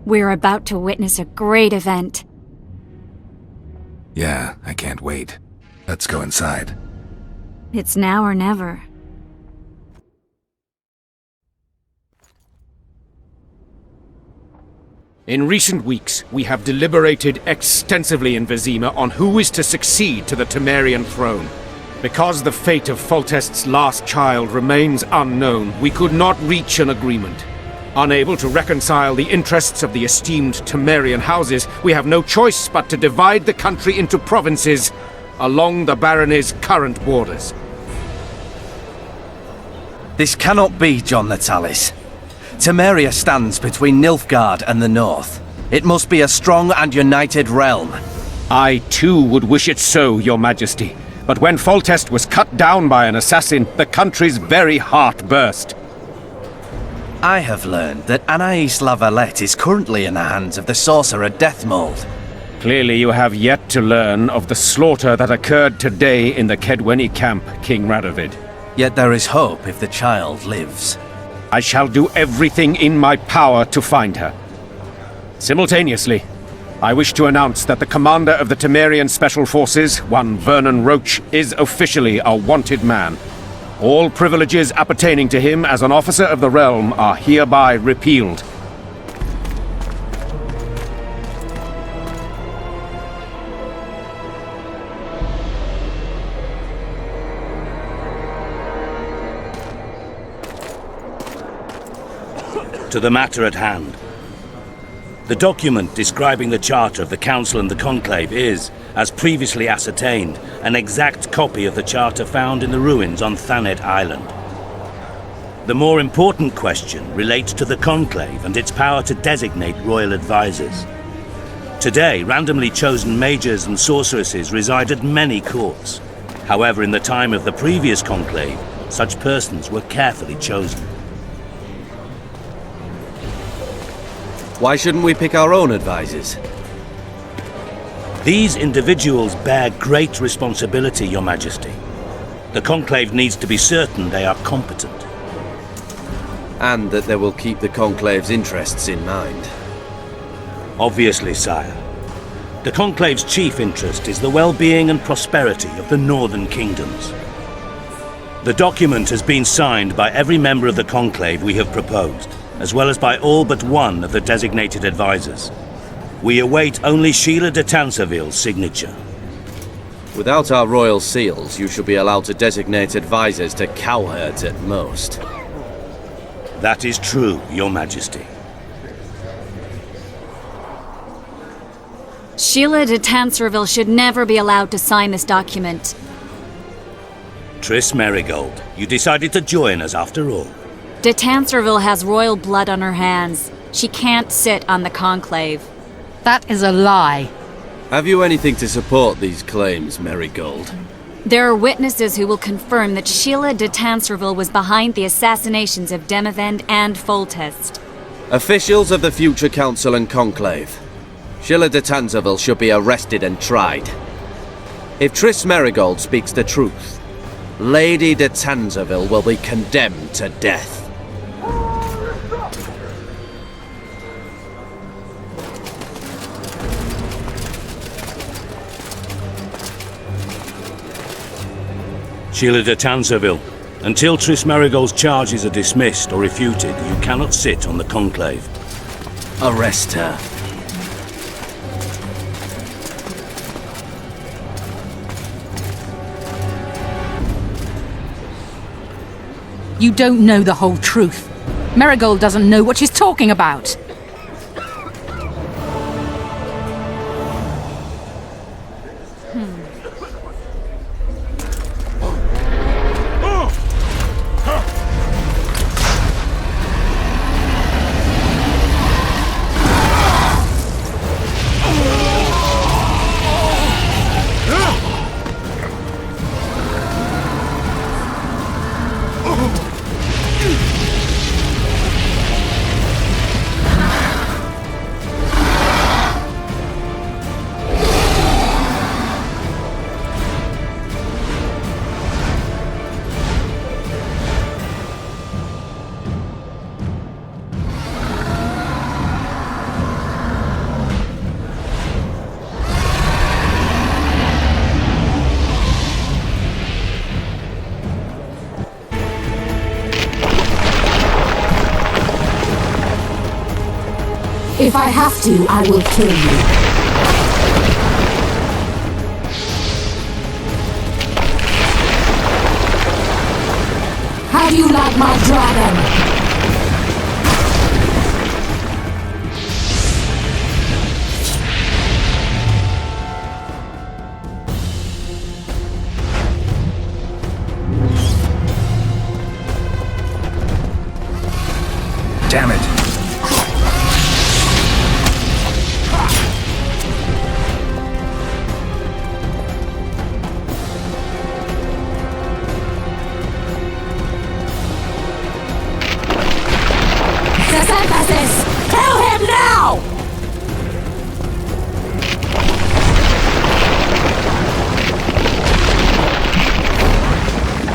We're about to witness a great event. Yeah, I can't wait. Let's go inside. It's now or never. In recent weeks, we have deliberated extensively in Vizima on who is to succeed to the Temerian throne. Because the fate of Foltest's last child remains unknown, we could not reach an agreement. Unable to reconcile the interests of the esteemed Temerian houses, we have no choice but to divide the country into provinces along the barony's current borders. This cannot be, John Natalis. Temeria stands between Nilfgaard and the north. It must be a strong and united realm. I too would wish it so, Your Majesty. But when Foltest was cut down by an assassin, the country's very heart burst. I have learned that Anais La Valette is currently in the hands of the sorcerer Deathmold. Clearly you have yet to learn of the slaughter that occurred today in the Kedweni camp, King Radovid. Yet there is hope if the child lives. I shall do everything in my power to find her. Simultaneously, I wish to announce that the commander of the Temerian Special Forces, one Vernon Roach, is officially a wanted man. All privileges appertaining to him as an officer of the realm are hereby repealed. To the matter at hand. The document describing the charter of the Council and the Conclave is, as previously ascertained, an exact copy of the charter found in the ruins on Thanet Island. The more important question relates to the Conclave and its power to designate royal advisors. Today, randomly chosen mages and sorceresses reside at many courts. However, in the time of the previous Conclave, such persons were carefully chosen. Why shouldn't we pick our own advisors? These individuals bear great responsibility, Your Majesty. The Conclave needs to be certain they are competent. And that they will keep the Conclave's interests in mind. Obviously, sire. The Conclave's chief interest is the well-being and prosperity of the northern kingdoms. The document has been signed by every member of the Conclave we have proposed, as well as by all but one of the designated advisors. We await only Sheila de Tanserville's signature. Without our royal seals, you should be allowed to designate advisors to cowherds at most. That is true, Your Majesty. Sheila de Tanserville should never be allowed to sign this document. Triss Merigold, you decided to join us after all. De Tanserville has royal blood on her hands. She can't sit on the Conclave. That is a lie. Have you anything to support these claims, Merigold? There are witnesses who will confirm that Sheila de Tanserville was behind the assassinations of Demavend and Foltest. Officials of the future Council and Conclave. Sheila de Tanserville should be arrested and tried. If Triss Merigold speaks the truth, Lady de Tanserville will be condemned to death. Sheila de Tanserville, until Triss Merigold's charges are dismissed or refuted, you cannot sit on the Conclave. Arrest her. You don't know the whole truth. Merigold doesn't know what she's talking about. If I have to, I will kill you. How do you like my dragon? Damn it! Kill him now!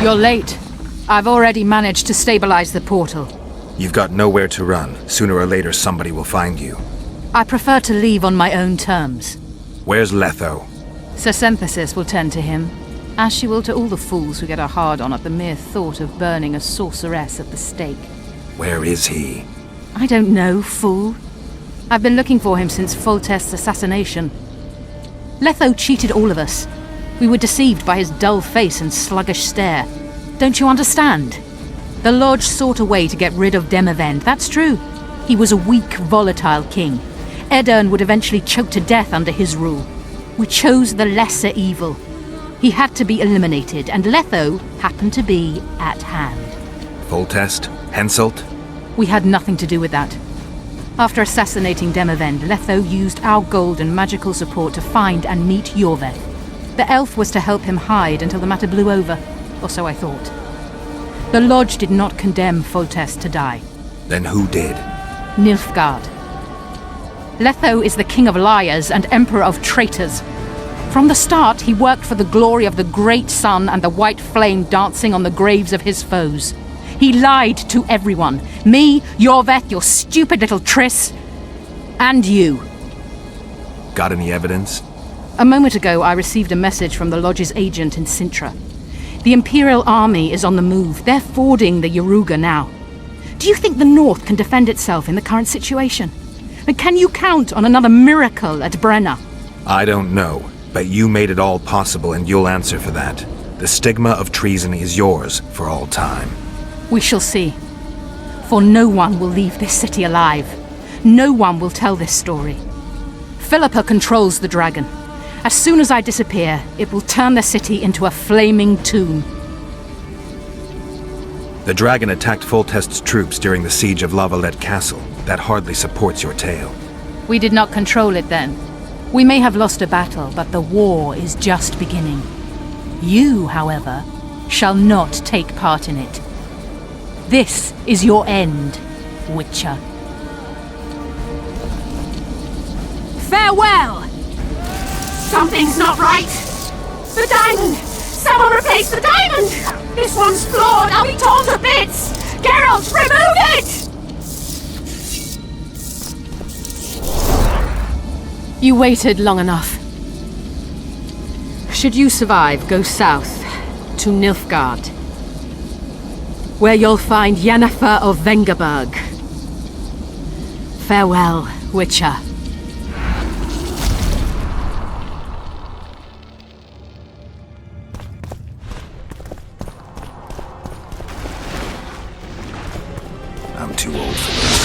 You're late. I've already managed to stabilize the portal. You've got nowhere to run. Sooner or later, somebody will find you. I prefer to leave on my own terms. Where's Letho? Synthesis will tend to him, as she will to all the fools who get a hard-on at the mere thought of burning a sorceress at the stake. Where is he? I don't know, fool. I've been looking for him since Foltest's assassination. Letho cheated all of us. We were deceived by his dull face and sluggish stare. Don't you understand? The Lodge sought a way to get rid of Demavend, that's true. He was a weak, volatile king. Edern would eventually choke to death under his rule. We chose the lesser evil. He had to be eliminated, and Letho happened to be at hand. Foltest? Henselt? We had nothing to do with that. After assassinating Demavend, Letho used our gold and magical support to find and meet Yorveth. The elf was to help him hide until the matter blew over, or so I thought. The Lodge did not condemn Foltest to die. Then who did? Nilfgaard. Letho is the king of liars and emperor of traitors. From the start, he worked for the glory of the great sun and the white flame dancing on the graves of his foes. He lied to everyone. Me, Yorveth, your stupid little Triss, and you. Got any evidence? A moment ago, I received a message from the Lodge's agent in Sintra. The Imperial Army is on the move. They're fording the Yaruga now. Do you think the North can defend itself in the current situation? And can you count on another miracle at Brenna? I don't know, but you made it all possible and you'll answer for that. The stigma of treason is yours for all time. We shall see. For no one will leave this city alive. No one will tell this story. Philippa controls the dragon. As soon as I disappear, it will turn the city into a flaming tomb. The dragon attacked Foltest's troops during the siege of Lavalette Castle. That hardly supports your tale. We did not control it then. We may have lost a battle, but the war is just beginning. You, however, shall not take part in it. This is your end, Witcher. Farewell! Something's not right! The diamond! Someone replace the diamond! This one's flawed! I'll be torn to bits! Geralt, remove it! You waited long enough. Should you survive, go south to Nilfgaard, where you'll find Yennefer of Vengerberg. Farewell, Witcher. I'm too old for this.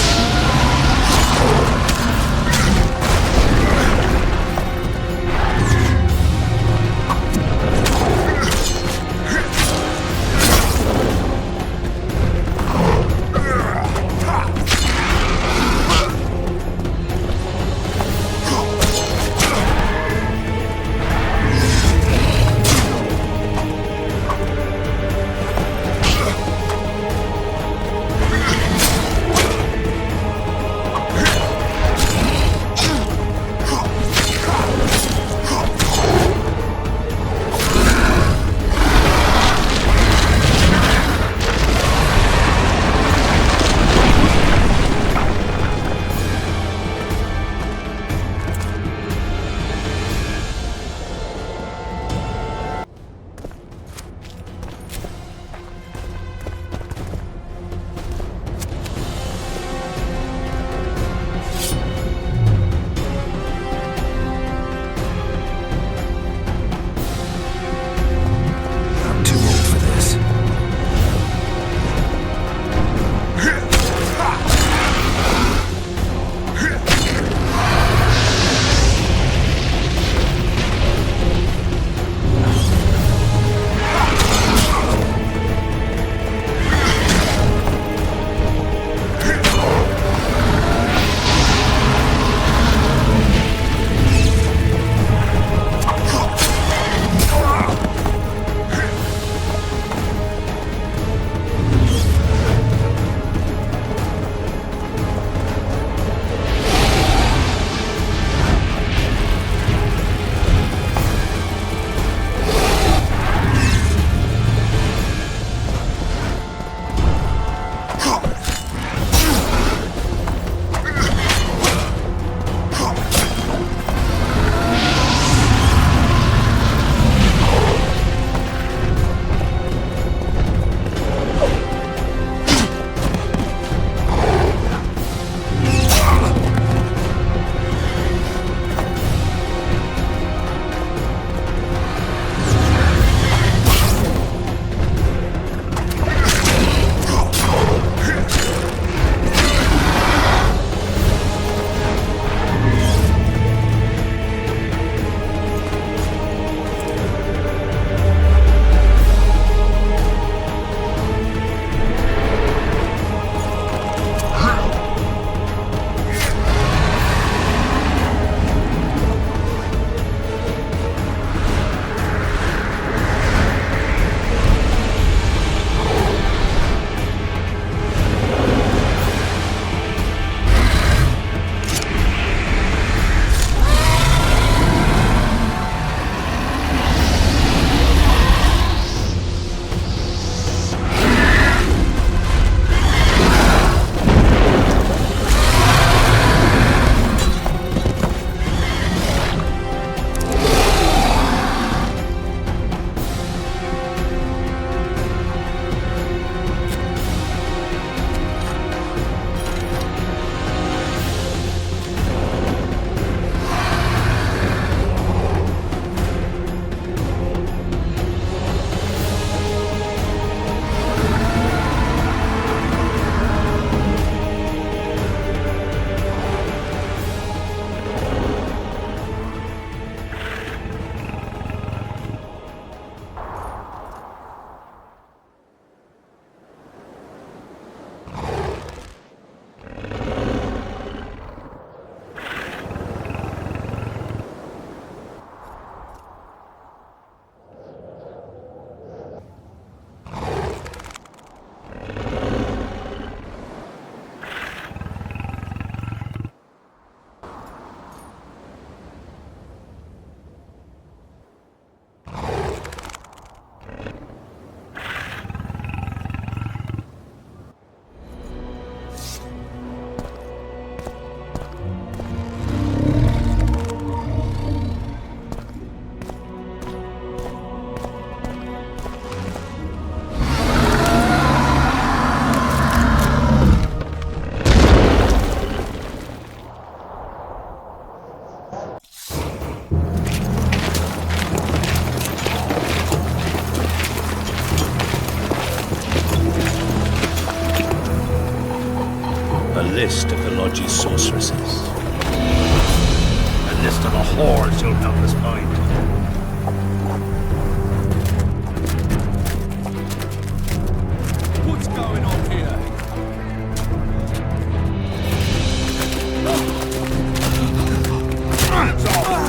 list of the Lodge's sorceresses. A list of the whores you'll help us find. What's going on here? Hands off!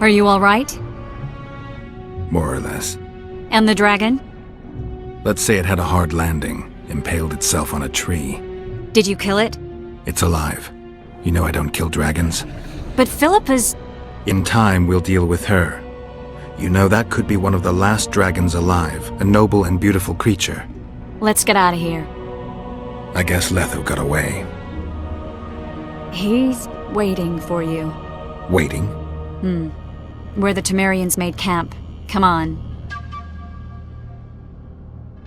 Are you all right? More or less. And the dragon? Let's say it had a hard landing, impaled itself on a tree. Did you kill it? It's alive. You know I don't kill dragons. But Philippa's... In time, we'll deal with her. You know that could be one of the last dragons alive, a noble and beautiful creature. Let's get out of here. I guess Letho got away. He's waiting for you. Waiting? Where the Temerians made camp. Come on.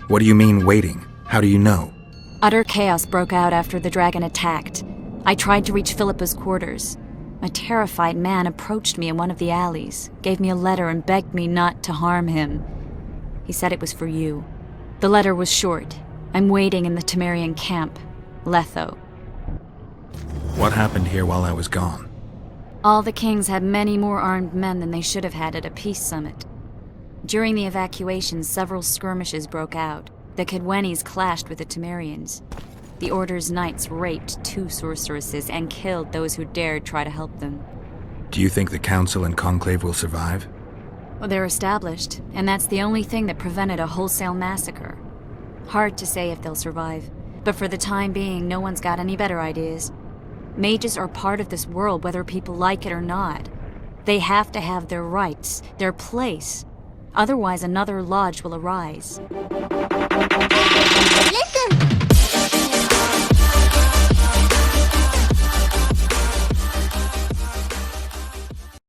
What do you mean, waiting? How do you know? Utter chaos broke out after the dragon attacked. I tried to reach Philippa's quarters. A terrified man approached me in one of the alleys, gave me a letter and begged me not to harm him. He said it was for you. The letter was short. I'm waiting in the Temerian camp. Letho. What happened here while I was gone? All the kings had many more armed men than they should have had at a peace summit. During the evacuation, several skirmishes broke out. The Kedwenis clashed with the Temerians. The Order's knights raped 2 sorceresses and killed those who dared try to help them. Do you think the Council and Conclave will survive? Well, they're established, and that's the only thing that prevented a wholesale massacre. Hard to say if they'll survive, but for the time being, no one's got any better ideas. Mages are part of this world whether people like it or not. They have to have their rights, their place. Otherwise, another lodge will arise. Listen!